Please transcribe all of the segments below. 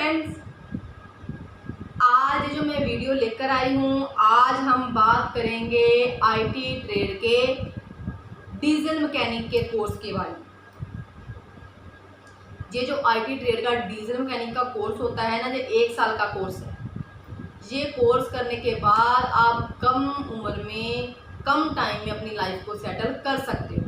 Friends, आज जो मैं वीडियो लेकर आई हूँ, आज हम बात करेंगे आईटी ट्रेड के डीजल मैकेनिक के कोर्स के बारे में। ये जो आईटी ट्रेड का डीजल मैकेनिक का कोर्स होता है ना, ये 1 साल का कोर्स है। ये कोर्स करने के बाद आप कम उम्र में, कम टाइम में अपनी लाइफ को सेटल कर सकते हो।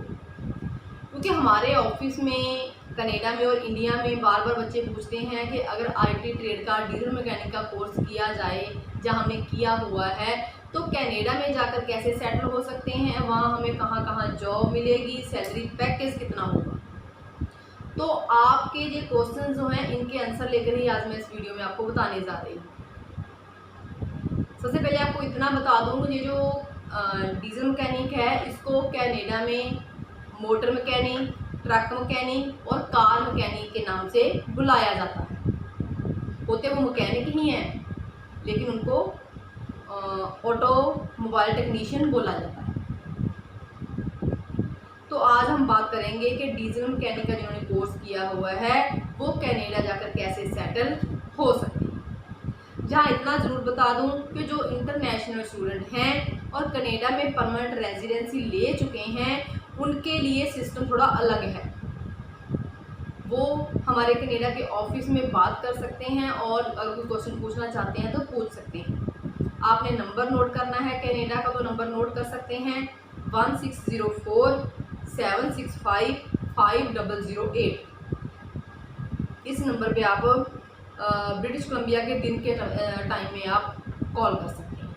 क्योंकि हमारे ऑफिस में, कनाडा में और इंडिया में बार बार बच्चे पूछते हैं कि अगर आईटी ट्रेड का डीजल मैकेनिक का कोर्स किया जाए, जहाँ हमने किया हुआ है, तो कनाडा में जाकर कैसे सेटल हो सकते हैं, वहाँ हमें कहाँ कहाँ जॉब मिलेगी, सैलरी पैकेज कितना होगा। तो आपके ये क्वेश्चन जो हैं, इनके आंसर लेकर ही आज मैं इस वीडियो में आपको बताने जा रही हूँ। सबसे पहले आपको इतना बता दूँ, ये जो डीजल मैकेनिक है, इसको कनाडा में मोटर मैकेनिक, ट्रक मैकेनिक और कार मैकेनिक के नाम से बुलाया जाता है। होते वो मैकेनिक ही हैं, लेकिन उनको ऑटोमोबाइल टेक्नीशियन बोला जाता है। तो आज हम बात करेंगे कि डीजल मैकेनिक का जिन्होंने कोर्स किया हुआ है, वो कनाडा जाकर कैसे सेटल हो सकते हैं। जहाँ इतना ज़रूर बता दूं कि जो इंटरनेशनल स्टूडेंट हैं और कनाडा में परमानेंट रेजिडेंसी ले चुके हैं, उनके लिए सिस्टम थोड़ा अलग है। वो हमारे कनाडा के ऑफिस में बात कर सकते हैं और अगर कोई क्वेश्चन पूछना चाहते हैं तो पूछ सकते हैं। आपने नंबर नोट करना है कनाडा का, तो नंबर नोट कर सकते हैं 1604 765 5008। इस नंबर पे आप ब्रिटिश कोलंबिया के दिन के टाइम में आप कॉल कर सकते हैं।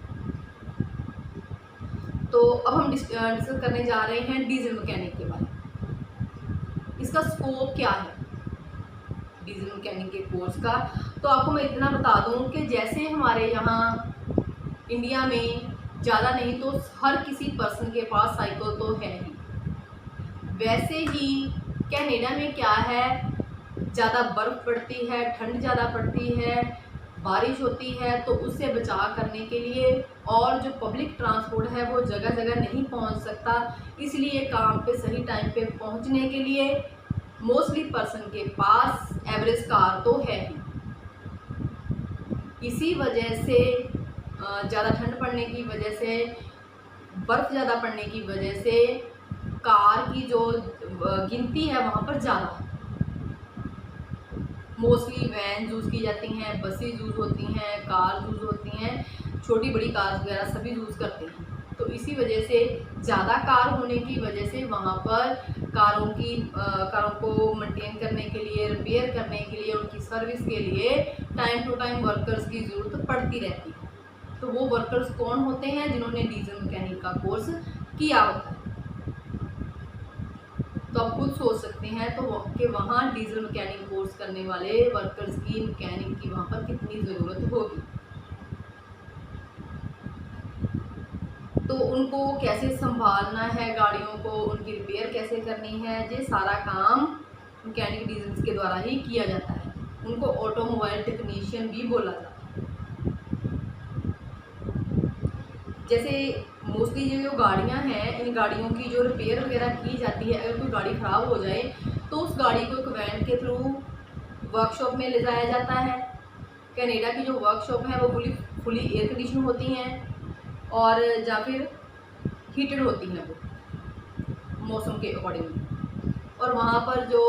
तो अब हम डिस्कस करने जा रहे हैं डीजल मैकेनिक के बारे में। इसका स्कोप क्या है डीजल मैकेनिक के कोर्स का। तो आपको मैं इतना बता दूं कि जैसे हमारे यहाँ इंडिया में ज़्यादा नहीं तो हर किसी पर्सन के पास साइकिल तो है ही, वैसे ही कनाडा में क्या है, ज़्यादा बर्फ़ पड़ती है, ठंड ज़्यादा पड़ती है, बारिश होती है, तो उससे बचाव करने के लिए और जो पब्लिक ट्रांसपोर्ट है वो जगह जगह नहीं पहुंच सकता, इसलिए काम पे सही टाइम पे पहुंचने के लिए मोस्टली पर्सन के पास एवरेज कार तो है ही। इसी वजह से ज़्यादा ठंड पड़ने की वजह से, बर्फ़ ज़्यादा पड़ने की वजह से कार की जो गिनती है वहाँ पर ज़्यादा है। मोस्टली वैन यूज़ की जाती हैं, बसेज यूज़ होती हैं, कार यूज़ होती हैं, छोटी बड़ी कार वगैरह सभी यूज़ करते हैं। तो इसी वजह से ज़्यादा कार होने की वजह से वहाँ पर कारों को मेंटेन करने के लिए, रिपेयर करने के लिए, उनकी सर्विस के लिए टाइम टू टाइम वर्कर्स की ज़रूरत पड़ती रहती है। तो वो वर्कर्स कौन होते हैं? जिन्होंने डीजल मैकेनिक का कोर्स किया होता है। तो आप खुद सोच सकते हैं तो कि वहाँ डीजल मैकेनिक कोर्स करने वाले वर्कर्स की, मैकेनिक की वहाँ पर कितनी ज़रूरत होगी। तो उनको कैसे संभालना है, गाड़ियों को उनकी रिपेयर कैसे करनी है, ये सारा काम मैकेनिक डीजल्स के द्वारा ही किया जाता है। उनको ऑटोमोबाइल टेक्नीशियन भी बोला जाता है। जैसे मोस्टली ये जो गाड़ियाँ हैं, इन गाड़ियों की जो रिपेयर वगैरह की जाती है, अगर कोई गाड़ी ख़राब हो जाए तो उस गाड़ी को एक वैन के थ्रू वर्कशॉप में ले जाया जाता है। कनाडा की जो वर्कशॉप है वो फुली एयर कंडीशन होती हैं और या फिर हीटेड होती हैं वो मौसम के अकॉर्डिंग। और वहाँ पर जो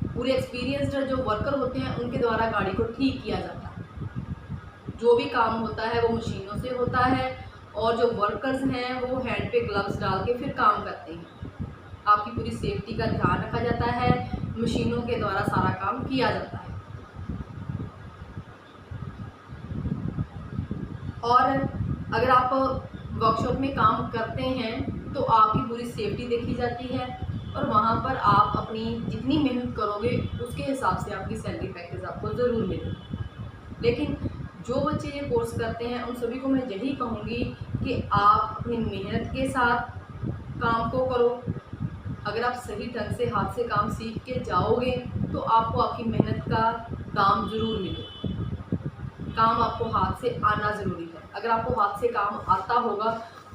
पूरे एक्सपीरियंस्ड जो वर्कर होते हैं, उनके द्वारा गाड़ी को ठीक किया जाता है। जो भी काम होता है वो मशीनों से होता है और जो वर्कर्स हैं वो हैंड पे ग्लव्स डाल के फिर काम करते हैं। आपकी पूरी सेफ्टी का ध्यान रखा जाता है, मशीनों के द्वारा सारा काम किया जाता है। और अगर आप वर्कशॉप में काम करते हैं तो आपकी पूरी सेफ्टी देखी जाती है और वहाँ पर आप अपनी जितनी मेहनत करोगे उसके हिसाब से आपकी सैलरी पैकेज आपको ज़रूर मिलेगी। लेकिन जो बच्चे ये कोर्स करते हैं उन सभी को मैं यही कहूँगी कि आप अपनी मेहनत के साथ काम को करो। अगर आप सही ढंग से हाथ से काम सीख के जाओगे तो आपको आपकी मेहनत का दाम ज़रूर मिलेगा। काम आपको हाथ से आना ज़रूरी है। अगर आपको हाथ से काम आता होगा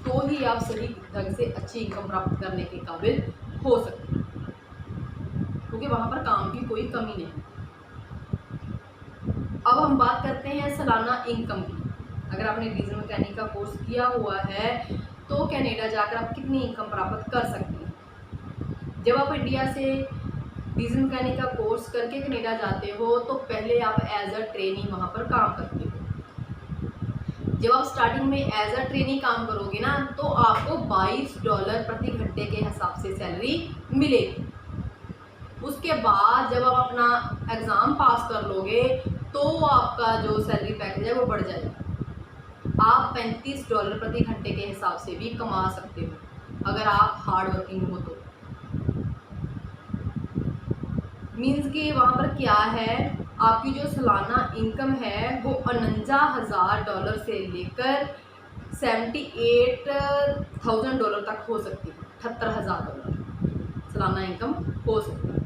तो ही आप सही ढंग से अच्छी इनकम प्राप्त करने के काबिल हो सकते हैं, क्योंकि वहाँ पर काम की कोई कमी नहीं। अब हम बात करते हैं सालाना इनकम की। अगर आपने डीजल मैकेनिक का कोर्स किया हुआ है तो कनाडा जाकर आप कितनी इनकम प्राप्त कर सकते हैं। जब आप इंडिया से डीजल मैकेनिक का कोर्स करके कनाडा जाते हो तो पहले आप एज अ ट्रेनी वहाँ पर काम करते हो। जब आप स्टार्टिंग में एज अ ट्रेनी काम करोगे ना तो आपको $22 प्रति घंटे के हिसाब से सैलरी मिलेगी। उसके बाद जब आप अपना एग्ज़ाम पास कर लोगे तो आपका जो सैलरी पैकेज है वो बढ़ जाएगा। आप $35 प्रति घंटे के हिसाब से भी कमा सकते हो अगर आप हार्ड वर्किंग हो तो। मीन्स कि वहाँ पर क्या है, आपकी जो सालाना इनकम है वो $49,000 से लेकर $78,000 तक हो सकती है। $78,000 सालाना इनकम हो सकती है।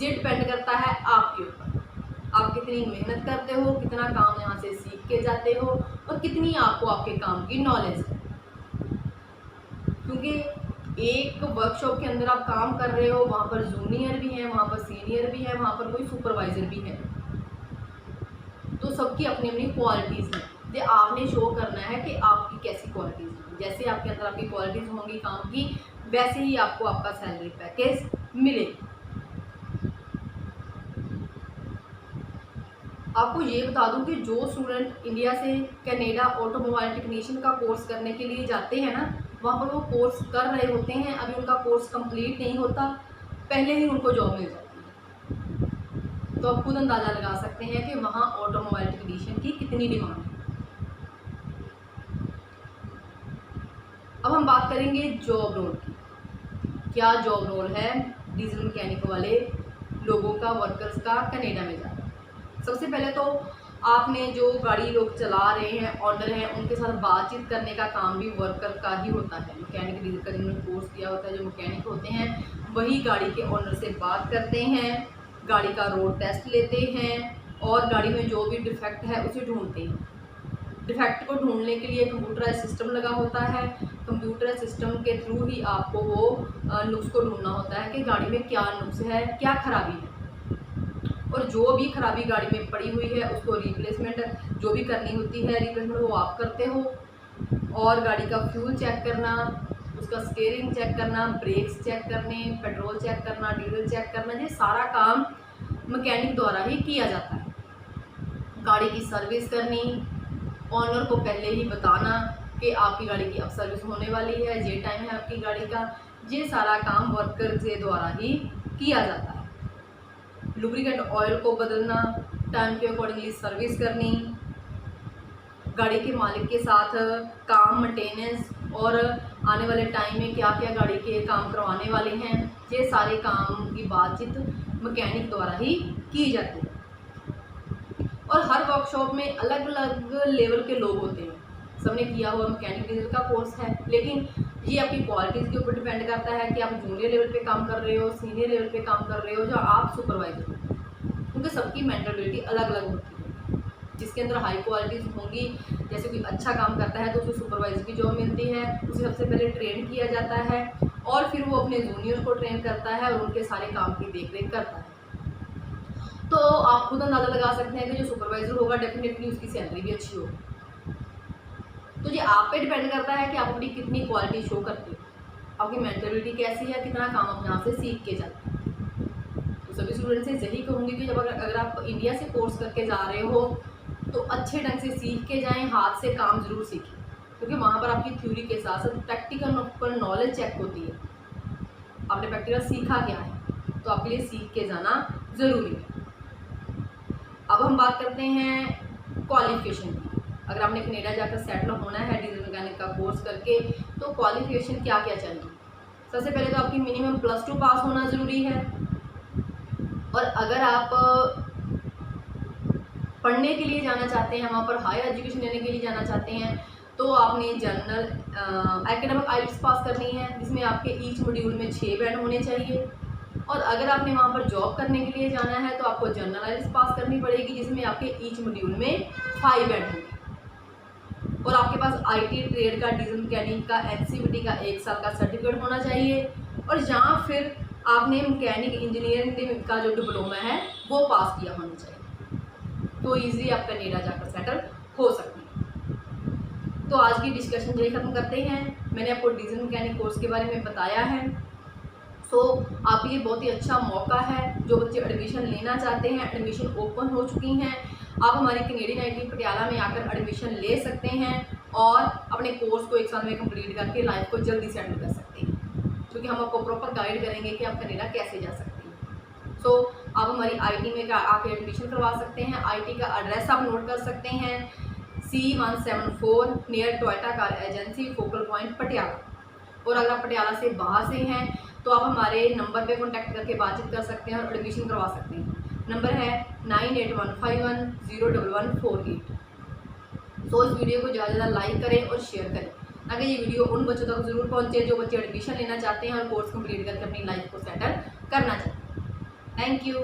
ये डिपेंड करता है आपके ऊपर, आप कितनी मेहनत करते हो, कितना काम यहाँ से सीख के जाते हो और कितनी आपको आपके काम की नॉलेज है। क्योंकि एक वर्कशॉप के अंदर आप काम कर रहे हो, वहाँ पर जूनियर भी है, वहाँ पर सीनियर भी है, वहाँ पर कोई सुपरवाइज़र भी है, तो सबकी अपनी अपनी क्वालिटीज़ हैं। ये आपने शो करना है कि आपकी कैसी क्वालिटीज़ हैं। जैसे आपके अंदर आपकी क्वालिटीज़ होंगी काम की, वैसे ही आपको आपका सैलरी पैकेज मिलेगा। आपको ये बता दूं कि जो स्टूडेंट इंडिया से कनाडा ऑटोमोबाइल टेक्नीशियन का कोर्स करने के लिए जाते हैं ना, वहाँ पर वो कोर्स कर रहे होते हैं, अभी उनका कोर्स कंप्लीट नहीं होता, पहले ही उनको जॉब मिल जाती है। तो आप खुद अंदाज़ा लगा सकते हैं कि वहाँ ऑटोमोबाइल टेक्नीशियन की कितनी डिमांड है। अब हम बात करेंगे जॉब रोल की। क्या जॉब रोल है डीजल मैकेनिक वाले लोगों का, वर्कर्स का कनाडा में जाकर। सबसे पहले तो आपने जो गाड़ी लोग चला रहे हैं, ऑनर हैं, उनके साथ बातचीत करने का काम भी वर्कर का ही होता है। मैकेनिक डीजल का जिन्होंने कोर्स किया होता है, जो मैकेनिक होते हैं, वही गाड़ी के ऑनर से बात करते हैं, गाड़ी का रोड टेस्ट लेते हैं और गाड़ी में जो भी डिफेक्ट है उसे ढूंढते हैं। डिफेक्ट को ढूंढने के लिए कंप्यूटराइज सिस्टम लगा होता है। कंप्यूटर सिस्टम के थ्रू ही आपको वो नुक्स को ढूंढना होता है कि गाड़ी में क्या नुक्स है, क्या खराबी है, और जो भी खराबी गाड़ी में पड़ी हुई है उसको रिप्लेसमेंट जो भी करनी होती है, रिप्लेसमेंट वो आप करते हो। और गाड़ी का फ्यूल चेक करना, उसका स्टीयरिंग चेक करना, ब्रेक्स चेक करने, पेट्रोल चेक करना, डीजल चेक करना, ये सारा काम मैकेनिक द्वारा ही किया जाता है। गाड़ी की सर्विस करनी, ऑनर को पहले ही बताना कि आपकी गाड़ी की अब सर्विस होने वाली है, ये टाइम है आपकी गाड़ी का, ये सारा काम वर्कर के द्वारा ही किया जाता है। लुब्रिकेंट ऑयल को बदलना, टाइम के अकॉर्डिंगली सर्विस करनी, गाड़ी के मालिक के साथ काम, मेंटेनेंस और आने वाले टाइम में क्या क्या गाड़ी के काम करवाने वाले हैं, ये सारे काम की बातचीत मैकेनिक द्वारा ही की जाती है। और हर वर्कशॉप में अलग अलग लेवल के लोग होते हैं। सबने किया हुआ मैकेनिक डीजल का कोर्स है, लेकिन ये आपकी क्वालिटीज़ के ऊपर डिपेंड करता है कि आप जूनियर लेवल पे काम कर रहे हो, सीनियर लेवल पे काम कर रहे हो, जो आप सुपरवाइजर हो, क्योंकि सबकी मेंटालिटी अलग अलग होती है। जिसके अंदर हाई क्वालिटीज़ होंगी, जैसे कोई अच्छा काम करता है तो उसे सुपरवाइजर की जॉब मिलती है, उसे सबसे पहले ट्रेन किया जाता है और फिर वो अपने जूनियर को ट्रेन करता है और उनके सारे काम की देख रेख करता है। तो आप खुद अंदाज़ा लगा सकते हैं कि जो सुपरवाइजर होगा डेफिनेटली उसकी सैलरी भी अच्छी होगी। तो ये आप पे डिपेंड करता है कि आप अपनी कितनी क्वालिटी शो करते हो, आपकी मेंटालिटी कैसी है, कितना काम आप यहाँ से सीख के जाते हैं। तो सभी स्टूडेंट से यही कहूँगी कि जब अगर आप इंडिया से कोर्स करके जा रहे हो तो अच्छे ढंग से सीख के जाएं, हाथ से काम ज़रूर सीखें, क्योंकि वहाँ पर आपकी थ्योरी के साथ साथ प्रैक्टिकल पर नॉलेज चेक होती है। आपने प्रैक्टिकल सीखा क्या है, तो आपके लिए सीख के जाना ज़रूरी है। अब हम बात करते हैं क्वालिफिकेशन की। अगर आपने कनाडा जाकर सेटल होना है डीजल मैकेनिक का कोर्स करके, तो क्वालिफिकेशन क्या क्या चाहिए। सबसे पहले तो आपकी मिनिमम +2 पास होना ज़रूरी है। और अगर आप पढ़ने के लिए जाना चाहते हैं, वहाँ पर हायर एजुकेशन लेने के लिए जाना चाहते हैं, तो आपने जनरल एकेडमिक आइल्स पास करनी है, जिसमें आपके ईच मॉड्यूल में 6 बैंड होने चाहिए। और अगर आपने वहाँ पर जॉब करने के लिए जाना है तो आपको जनरल आइल्स पास करनी पड़ेगी, जिसमें आपके ईच मॉड्यूल में 5 बैंड होंगे। और आपके पास IT ट्रेड का, डीजल मैकेनिक का, NCVT का 1 साल का सर्टिफिकेट होना चाहिए। और या फिर आपने मैकेनिक इंजीनियरिंग का जो डिप्लोमा है वो पास किया होना चाहिए। तो ईजिली आप कनाडा जाकर सेटल हो सकते हैं। तो आज की डिस्कशन यही ख़त्म करते हैं। मैंने आपको डीजल मैकेनिक कोर्स के बारे में बताया है। आपके लिए बहुत ही अच्छा मौका है। जो बच्चे एडमिशन लेना चाहते हैं, एडमिशन ओपन हो चुकी हैं। आप हमारी कैनेडियन आईटी पटियाला में आकर एडमिशन ले सकते हैं और अपने कोर्स को 1 साल में कंप्लीट करके लाइफ को जल्दी सेटल कर सकते हैं, क्योंकि हम आपको प्रॉपर गाइड करेंगे कि आप कनाडा कैसे जा सकते हैं। आप हमारी आईटी में आके एडमिशन करवा सकते हैं। आईटी का एड्रेस आप नोट कर सकते हैं, C174 near Toyota car agency, focal point Patiala. और अगर आप पटियाला से बाहर से हैं तो आप हमारे नंबर पे कॉन्टैक्ट करके बातचीत कर सकते हैं और एडमिशन करवा सकते हैं। नंबर है 9815101148। इस वीडियो को ज़्यादा से ज़्यादा लाइक करें और शेयर करें, ताकि ये वीडियो उन बच्चों तक ज़रूर पहुँचे जो बच्चे एडमिशन लेना चाहते हैं और कोर्स कंप्लीट करके अपनी लाइफ को सेटल करना चाहते हैं। Thank you.